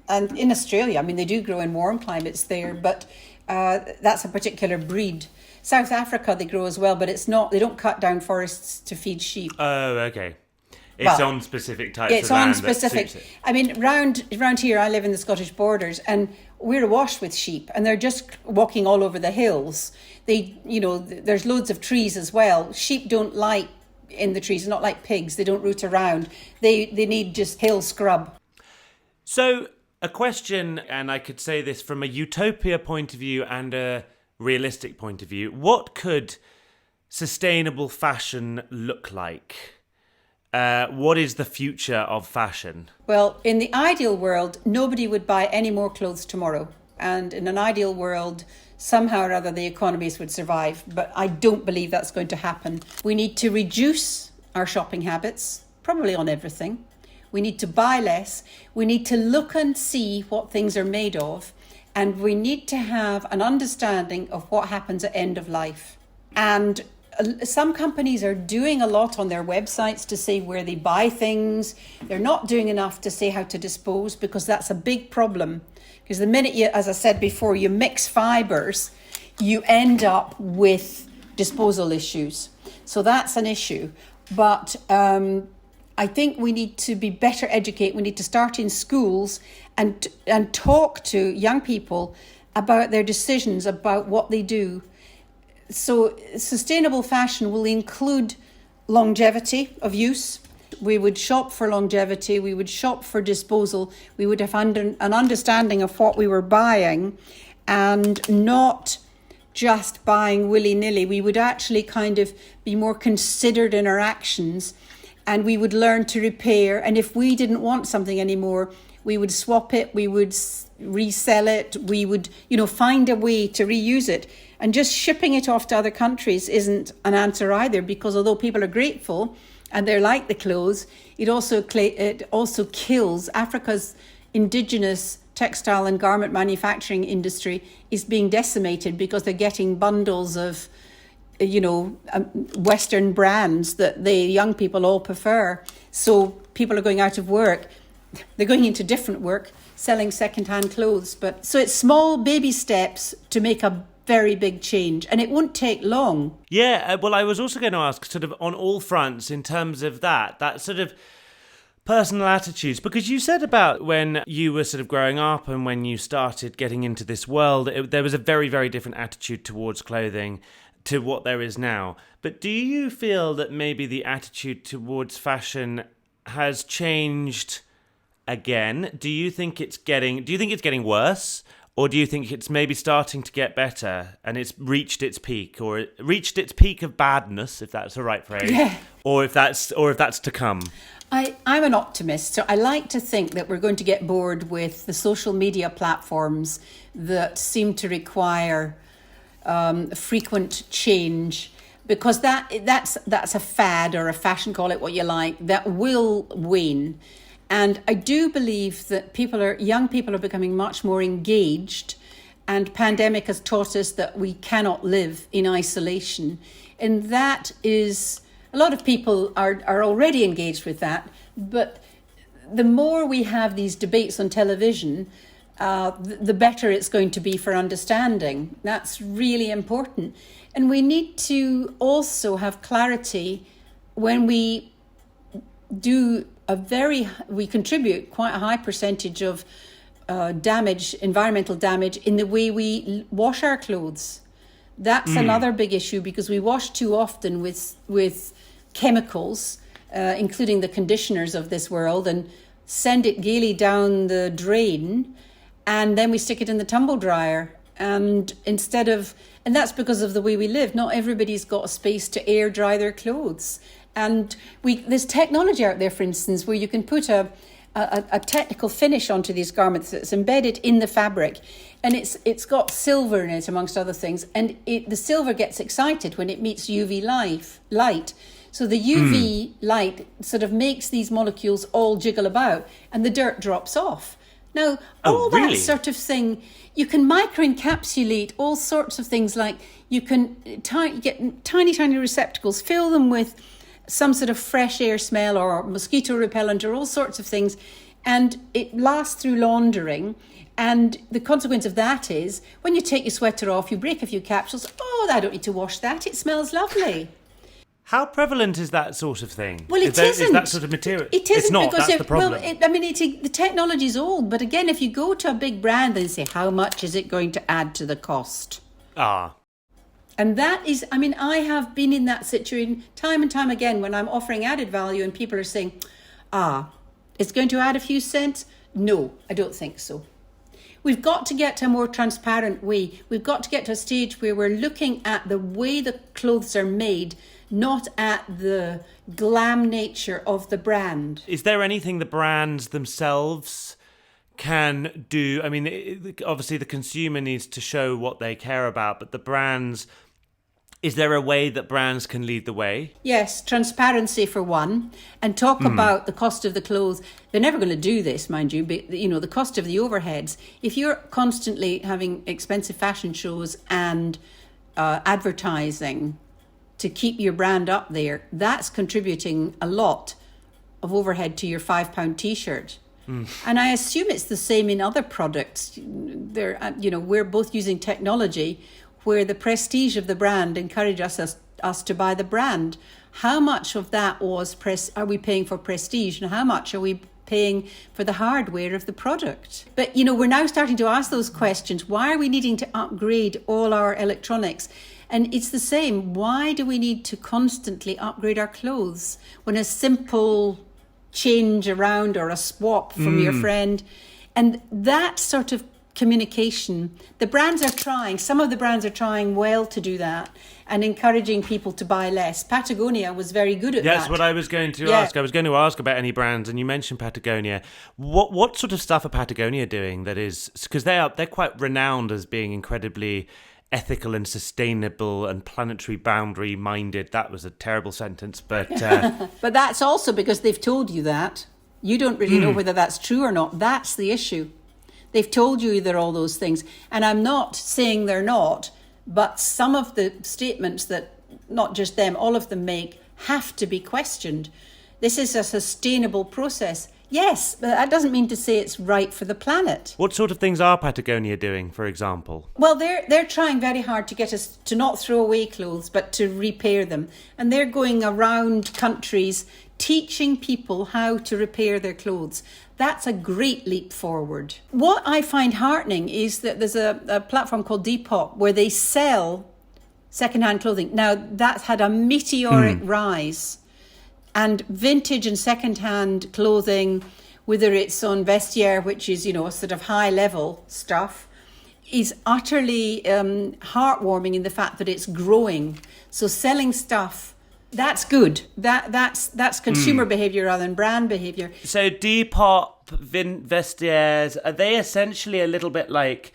and in Australia, I mean, they do grow in warm climates there, but that's a particular breed. South Africa, they grow as well, but it's not. They don't cut down forests to feed sheep. Oh, okay. It's on specific types of land. It's on specific. I mean, round here, I live in the Scottish borders, and we're awash with sheep, and they're just walking all over the hills. There's loads of trees as well. Sheep don't like in the trees, not like pigs. They don't root around. They need just hill scrub. So a question, and I could say this from a utopia point of view and a realistic point of view. What could sustainable fashion look like? What is the future of fashion? Well, in the ideal world, nobody would buy any more clothes tomorrow. And in an ideal world, somehow or other, the economies would survive. But I don't believe that's going to happen. We need to reduce our shopping habits, probably on everything. We need to buy less. We need to look and see what things are made of. And we need to have an understanding of what happens at end of life. And some companies are doing a lot on their websites to say where they buy things. They're not doing enough to say how to dispose, because that's a big problem. Because the minute you, as I said before, you mix fibers, you end up with disposal issues. So that's an issue. But I think we need to be better educated. We need to start in schools and talk to young people about their decisions, about what they do. So sustainable fashion will include longevity of use. We would shop for longevity. We would shop for disposal. We would have an understanding of what we were buying, and not just buying willy-nilly. We would actually kind of be more considered in our actions, and we would learn to repair. And if we didn't want something anymore, we would swap it, we would resell it, we would, find a way to reuse it. And just shipping it off to other countries isn't an answer either, because although people are grateful and they're like the clothes, it also kills. Africa's indigenous textile and garment manufacturing industry is being decimated because they're getting bundles of, Western brands that the young people all prefer. So people are going out of work. They're going into different work, selling second-hand clothes. So it's small baby steps to make a very big change, and it won't take long. Yeah, well, I was also going to ask, sort of on all fronts, in terms of that sort of personal attitudes, because you said about when you were sort of growing up and when you started getting into this world, there was a very, very different attitude towards clothing to what there is now. But do you feel that maybe the attitude towards fashion has changed again? Do you think it's getting worse? Or do you think it's maybe starting to get better and it's reached its peak, or it reached its peak of badness, if that's the right phrase, yeah. or if that's to come? I'm an optimist, so I like to think that we're going to get bored with the social media platforms that seem to require frequent change, because that's a fad or a fashion, call it what you like, that will wane. And I do believe that young people are becoming much more engaged, and pandemic has taught us that we cannot live in isolation. And that is, a lot of people are already engaged with that, but the more we have these debates on television, the better it's going to be for understanding. That's really important. And we need to also have clarity when we we contribute quite a high percentage of environmental damage in the way we wash our clothes. That's another big issue, because we wash too often with chemicals, including the conditioners of this world, and send it gaily down the drain, and then we stick it in the tumble dryer. And that's because of the way we live. Not everybody's got a space to air dry their clothes. And there's technology out there, for instance, where you can put a technical finish onto these garments that's embedded in the fabric, and it's got silver in it, amongst other things. And the silver gets excited when it meets UV light. So the UV light sort of makes these molecules all jiggle about, and the dirt drops off. Now, that sort of thing, you can microencapsulate all sorts of things, like you can get tiny receptacles, fill them with some sort of fresh air smell or mosquito repellent or all sorts of things, and it lasts through laundering. And the consequence of that is, when you take your sweater off, you break a few capsules. Oh, I don't need to wash that. It smells lovely. How prevalent is that sort of thing? Well, isn't. Is that sort of material? It isn't, it's not, because that's the problem. The technology is old. But again, if you go to a big brand and say, how much is it going to add to the cost? And that is, I have been in that situation time and time again when I'm offering added value and people are saying, it's going to add a few cents? No, I don't think so. We've got to get to a more transparent way. We've got to get to a stage where we're looking at the way the clothes are made, not at the glam nature of the brand. Is there anything the brands themselves can do? Obviously the consumer needs to show what they care about, but the brands... Is there a way that brands can lead the way? Yes, transparency for one, and talk about the cost of the clothes. They're never going to do this, mind you, but the cost of the overheads. If you're constantly having expensive fashion shows and advertising to keep your brand up there, that's contributing a lot of overhead to your £5 t-shirt. And I assume it's the same in other products. We're both using technology where the prestige of the brand encourages us to buy the brand. How much of that are we paying for prestige, and how much are we paying for the hardware of the product? But, we're now starting to ask those questions. Why are we needing to upgrade all our electronics? And it's the same. Why do we need to constantly upgrade our clothes when a simple change around or a swap from your friend, and that sort of communication, some of the brands are trying well to do that and encouraging people to buy less. Patagonia was very good at that. That's what I was going to ask. I was going to ask about any brands, and you mentioned Patagonia. What sort of stuff are Patagonia doing that is, because they're quite renowned as being incredibly ethical and sustainable and planetary boundary minded. That was a terrible sentence, but but that's also because they've told you that. You don't really know whether that's true or not. That's the issue. They've told you they're all those things, and I'm not saying they're not, but some of the statements that not just them, all of them make have to be questioned. This is a sustainable process. Yes, but that doesn't mean to say it's right for the planet. What sort of things are Patagonia doing, for example? Well, they're trying very hard to get us to not throw away clothes, but to repair them. And they're going around countries teaching people how to repair their clothes. That's a great leap forward. What I find heartening is that there's a platform called Depop where they sell secondhand clothing. Now, that's had a meteoric rise. And vintage and second-hand clothing, whether it's on Vestiaire, which is, sort of high-level stuff, is utterly heartwarming in the fact that it's growing. So selling stuff, that's good. That's consumer behaviour rather than brand behaviour. So Depop, Vestiaires, are they essentially a little bit like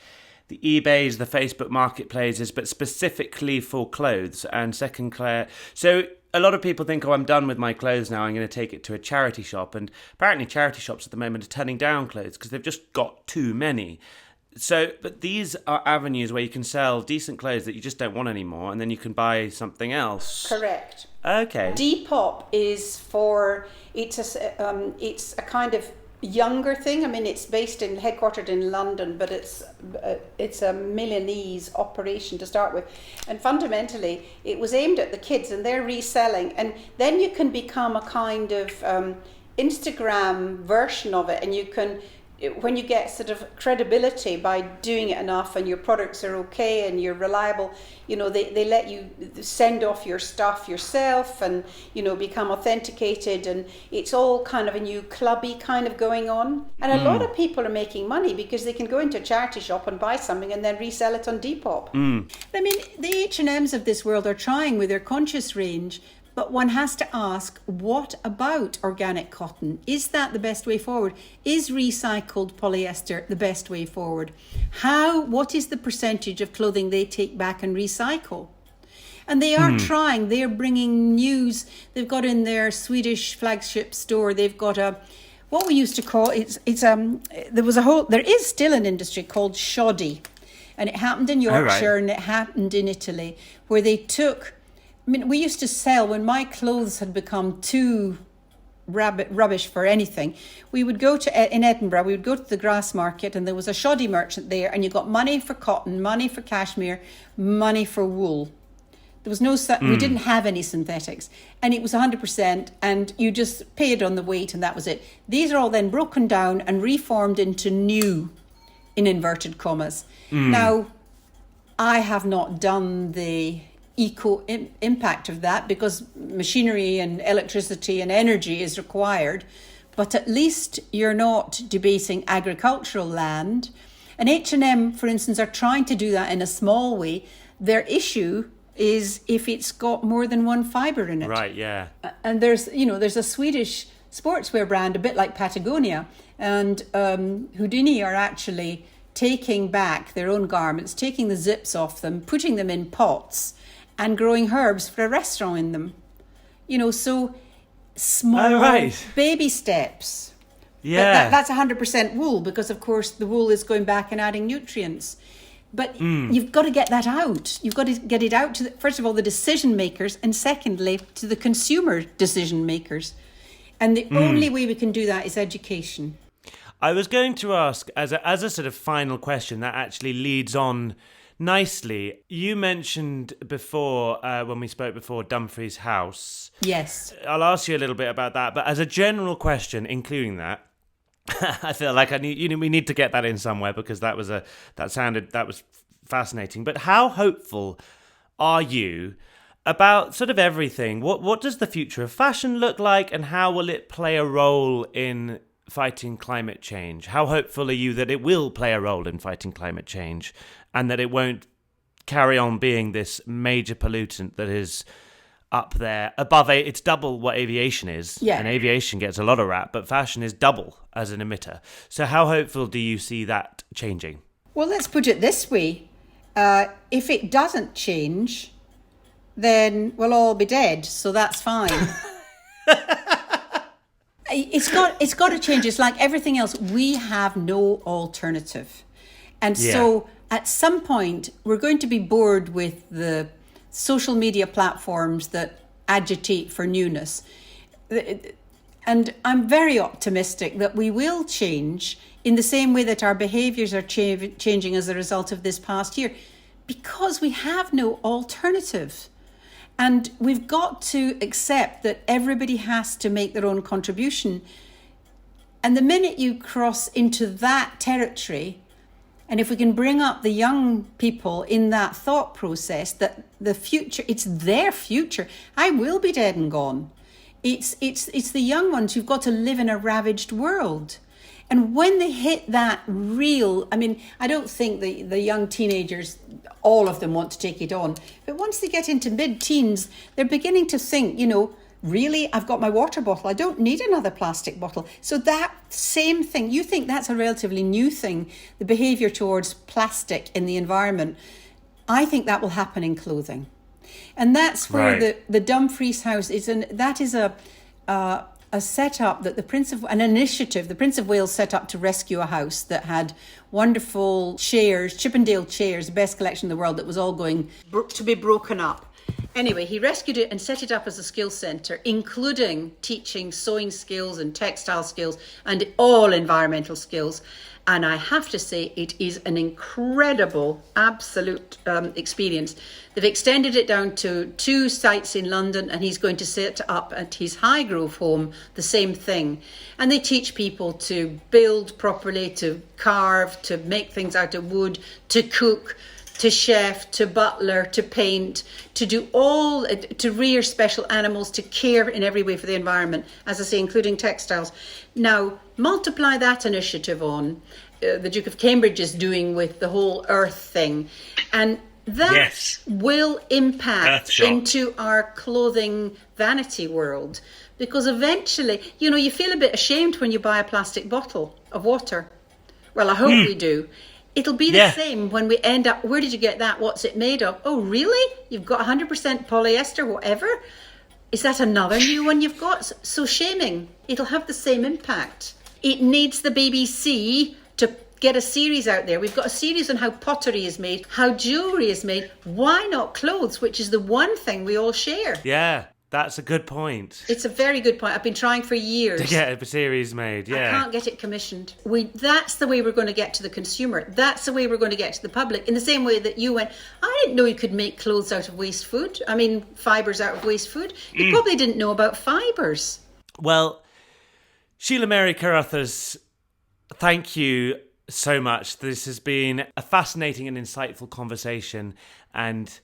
the eBays, the Facebook marketplaces, but specifically for clothes and second-hand? So a lot of people think, I'm done with my clothes now, I'm going to take it to a charity shop. And apparently charity shops at the moment are turning down clothes because they've just got too many. So, but these are avenues where you can sell decent clothes that you just don't want anymore, and then you can buy something else. Correct. Okay. Depop is it's a kind of younger thing. I mean, it's headquartered in London, but it's a Milanese operation to start with, and fundamentally it was aimed at the kids, and they're reselling, and then you can become a kind of Instagram version of it, and you can, when you get sort of credibility by doing it enough and your products are okay and you're reliable, they let you send off your stuff yourself and, become authenticated, and it's all kind of a new clubby kind of going on. And a lot of people are making money because they can go into a charity shop and buy something and then resell it on Depop. I mean, the H&Ms of this world are trying with their conscious range, but one has to ask, what about organic cotton? Is that the best way forward? Is recycled polyester the best way forward? What is the percentage of clothing they take back and recycle? And they are trying, they're bringing news. They've got in their Swedish flagship store, they've got what we used to call, there is still an industry called shoddy. And it happened in Yorkshire and it happened in Italy, where they took, we used to sell, when my clothes had become too rubbish for anything, we would go in Edinburgh, we would go to the grass market, and there was a shoddy merchant there, and you got money for cotton, money for cashmere, money for wool. There was we didn't have any synthetics, and it was 100%, and you just paid on the weight, and that was it. These are all then broken down and reformed into new, in inverted commas. Now, I have not done the eco impact of that because machinery and electricity and energy is required, but at least you're not debasing agricultural land. And H&M, for instance, are trying to do that in a small way. Their issue is if it's got more than one fibre in it. Right, yeah. And there's a Swedish sportswear brand, a bit like Patagonia, and Houdini are actually taking back their own garments, taking the zips off them, putting them in pots, and growing herbs for a restaurant in them. So small baby steps. Yeah. That's 100% wool, because of course the wool is going back and adding nutrients. But you've got to get that out. You've got to get it out to, first of all, the decision makers, and secondly, to the consumer decision makers. And the only way we can do that is education. I was going to ask, as a sort of final question that actually leads on nicely. You mentioned before, when we spoke before, Dumfries House. Yes. I'll ask you a little bit about that, but as a general question, including that, I feel like we need to get that in somewhere, because that was fascinating. But how hopeful are you about sort of everything? What does the future of fashion look like, and how will it play a role in fighting climate change? How hopeful are you that it will play a role in fighting climate change, and that it won't carry on being this major pollutant that is up there above it's double what aviation is. Yeah. And aviation gets a lot of rap, but fashion is double as an emitter. So how hopeful do you see that changing? Well, let's put it this way. If it doesn't change, then we'll all be dead. So that's fine. It's got to change. It's like everything else. We have no alternative. And so at some point, we're going to be bored with the social media platforms that agitate for newness. And I'm very optimistic that we will change in the same way that our behaviours are changing as a result of this past year, because we have no alternative. And we've got to accept that everybody has to make their own contribution. And the minute you cross into that territory, and if we can bring up the young people in that thought process, that the future, it's their future. I will be dead and gone. It's the young ones who've got to live in a ravaged world. And when they hit that real, I mean, I don't think the young teenagers, all of them want to take it on. But once they get into mid-teens, they're beginning to think, really, I've got my water bottle. I don't need another plastic bottle. So that same thing, you think that's a relatively new thing, the behaviour towards plastic in the environment. I think that will happen in clothing. And that's where the Dumfries House is. That is a setup that an initiative the Prince of Wales set up to rescue a house that had wonderful chairs, Chippendale chairs, the best collection in the world, that was all going to be broken up. Anyway, he rescued it and set it up as a skills centre, including teaching sewing skills and textile skills and all environmental skills. And I have to say, it is an incredible, absolute experience. They've extended it down to 2 sites in London, and he's going to set up at his Highgrove home the same thing. And they teach people to build properly, to carve, to make things out of wood, to cook, to chef, to butler, to paint, to do all, to rear special animals, to care in every way for the environment, as I say, including textiles. Now, multiply that initiative on the Duke of Cambridge is doing with the whole earth thing, and that will impact into our clothing vanity world, because eventually, you feel a bit ashamed when you buy a plastic bottle of water. Well, I hope we do. It'll be the same when we end up, where did you get that? What's it made of? Oh, really? You've got 100% polyester, whatever? Is that another new one you've got? So shaming. It'll have the same impact. It needs the BBC to get a series out there. We've got a series on how pottery is made, how jewellery is made. Why not clothes, which is the one thing we all share? Yeah. That's a good point. It's a very good point. I've been trying for years to get a series made. I can't get it commissioned. That's the way we're going to get to the consumer. That's the way we're going to get to the public. In the same way that you went, I didn't know you could make clothes out of waste food. I mean, fibres out of waste food. You probably didn't know about fibres. Well, Sheila-Mary Carruthers, thank you so much. This has been a fascinating and insightful conversation, and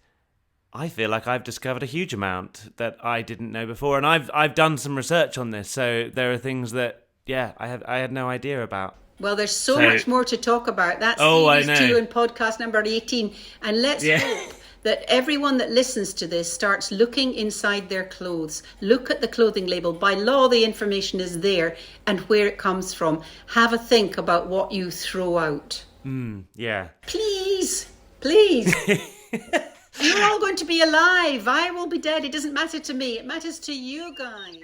I feel like I've discovered a huge amount that I didn't know before, and I've done some research on this, so there are things that I had no idea about. Well, there's so much more to talk about. That's series 2 and podcast number 18, and let's hope that everyone that listens to this starts looking inside their clothes. Look at the clothing label. By law, the information is there and where it comes from. Have a think about what you throw out. Please. You're all going to be alive. I will be dead. It doesn't matter to me. It matters to you guys.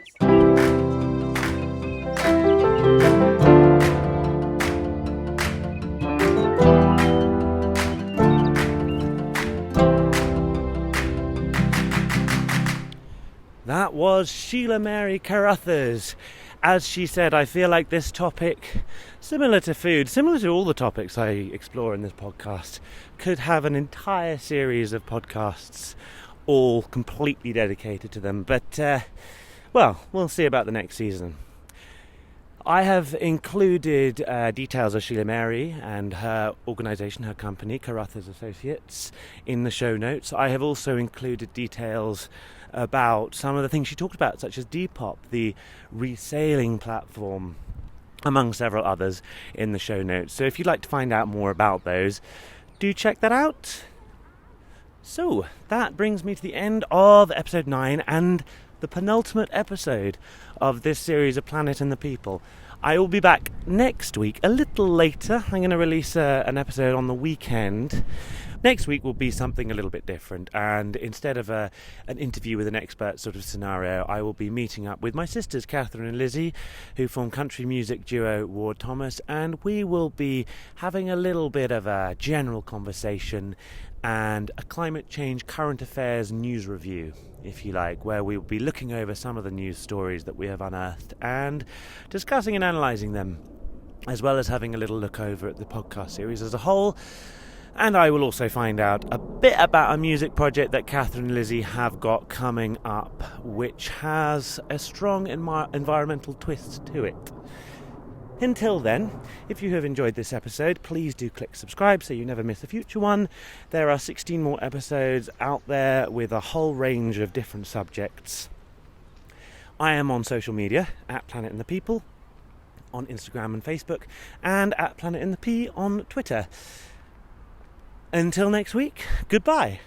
was Sheila-Mary Carruthers. As she said, I feel like this topic, similar to food, similar to all the topics I explore in this podcast, could have an entire series of podcasts all completely dedicated to them. But, well, we'll see about the next season. I have included details of Sheila-Mary and her organisation, her company, Carruthers Associates, in the show notes. I have also included details about some of the things she talked about, such as Depop, the resaling platform, among several others, in the show notes. So if you'd like to find out more about those, do check that out. So that brings me to the end of episode 9 and the penultimate episode of this series of Planet and the People. I will be back next week, a little later. I'm going to release an episode on the weekend. Next week will be something a little bit different, and instead of an interview with an expert sort of scenario, I will be meeting up with my sisters, Catherine and Lizzie, who form country music duo Ward Thomas, and we will be having a little bit of a general conversation and a climate change current affairs news review, if you like, where we will be looking over some of the news stories that we have unearthed and discussing and analysing them, as well as having a little look over at the podcast series as a whole. And I will also find out a bit about a music project that Catherine and Lizzie have got coming up, which has a strong environmental twist to it. Until then, if you have enjoyed this episode, please do click subscribe so you never miss a future one. There are 16 more episodes out there with a whole range of different subjects. I am on social media at Planet and the People, on Instagram and Facebook, and at Planet and the P on Twitter. Until next week, goodbye.